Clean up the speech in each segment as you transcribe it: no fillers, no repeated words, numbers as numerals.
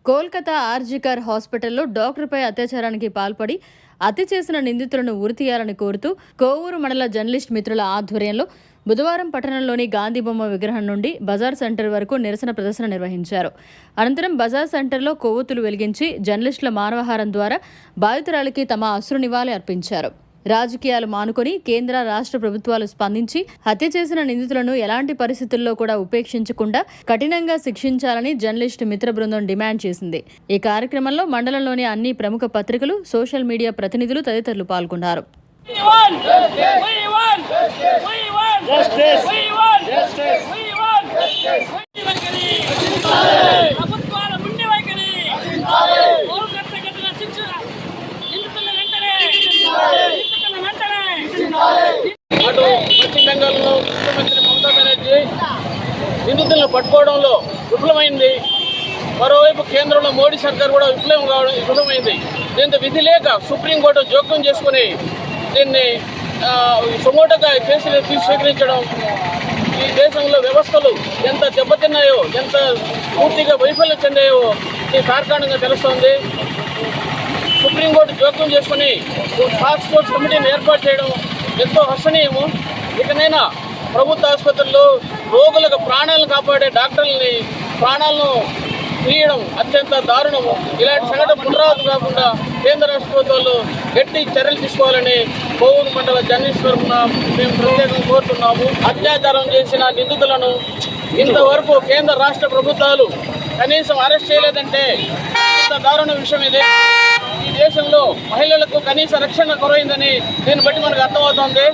కోల్కతా ఆర్జికర్ హాస్పిటల్లో డాక్టర్పై అత్యాచారానికి పాల్పడి హత్య చేసిన నిందితులను ఉరితీయాలని కోరుతూ కోవూరు మండల జర్నలిస్ట్ మిత్రుల ఆధ్వర్యంలో బుధవారం పట్టణంలోని గాంధీ బొమ్మ విగ్రహం నుండి బజార్ సెంటర్ వరకు నిరసన ప్రదర్శన నిర్వహించారు. అనంతరం బజార్ సెంటర్లో కొవ్వొత్తులు వెలిగించి జర్నలిస్టుల మానవహారం ద్వారా బాధితురాలికి తమ అశ్రు నివాళి అర్పించారు. రాజకీయాలు మానుకొని కేంద్ర రాష్ట్ర ప్రభుత్వాలు స్పందించి హత్య చేసిన నిందితులను ఎలాంటి పరిస్థితుల్లో కూడా ఉపేక్షించకుండా కఠినంగా శిక్షించాలని జర్నలిస్ట్ మిత్ర బృందం డిమాండ్ చేసింది. ఈ కార్యక్రమంలో మండలంలోని అన్ని ప్రముఖ పత్రికలు, సోషల్ మీడియా ప్రతినిధులు తదితరులు పాల్గొన్నారు. అటు పశ్చిమ బెంగాల్లో ముఖ్యమంత్రి మమతా బెనర్జీ నిందితులను పట్టుకోవడంలో విఫలమైంది. మరోవైపు కేంద్రంలో మోడీ సర్కార్ కూడా విఫలమైంది. దీంతో విధి లేక సుప్రీంకోర్టు జోక్యం చేసుకుని దీన్ని సుమోటోగా కేసులు స్వీకరించడం, ఈ దేశంలో వ్యవస్థలు ఎంత దెబ్బతిన్నాయో, ఎంత పూర్తిగా వైఫల్యం చెందాయో ఈ తార్కాణంగా తెలుస్తోంది. సుప్రీంకోర్టు జోక్యం చేసుకుని టాస్క్ ఫోర్స్ కమిటీని ఏర్పాటు చేయడం ఎంతో హర్షణీయము. ఇకనైనా ప్రభుత్వ ఆసుపత్రుల్లో రోగులకు ప్రాణాలను కాపాడే డాక్టర్లని ప్రాణాలను తీయడం అత్యంత దారుణము. ఇలాంటి సంఘటన పునరావృతం కాకుండా కేంద్ర రాష్ట్ర ప్రభుత్వాలు గట్టి చర్యలు తీసుకోవాలని కోవూరు మండల జర్నలిస్ట్ తరఫున మేము ప్రత్యేకంగా కోరుతున్నాము. అత్యాచారం చేసిన నిందితులను ఇంతవరకు కేంద్ర రాష్ట్ర ప్రభుత్వాలు కనీసం అరెస్ట్ చేయలేదంటే ఎంత దారుణ విషయం ఇది. ఈ దేశంలో మహిళలకు కనీస రక్షణ కొరైందని దీన్ని బట్టి మనకు అర్థమవుతోంది.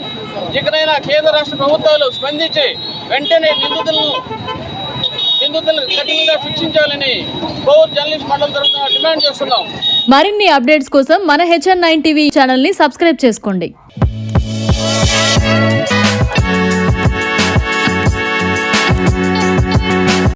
ఇకనైనా కేంద్ర రాష్ట్ర ప్రభుత్వాలు స్పందించి వెంటనే నిందితులను కఠినంగా శిక్షించాలని కోవూరు జర్నలిస్ట్ మండలం తరఫున డిమాండ్ చేస్తున్నాం. మరిన్ని అప్డేట్స్ కోసం మన HN9 టీవీ ఛానల్ ని సబ్స్క్రైబ్ చేసుకోండి.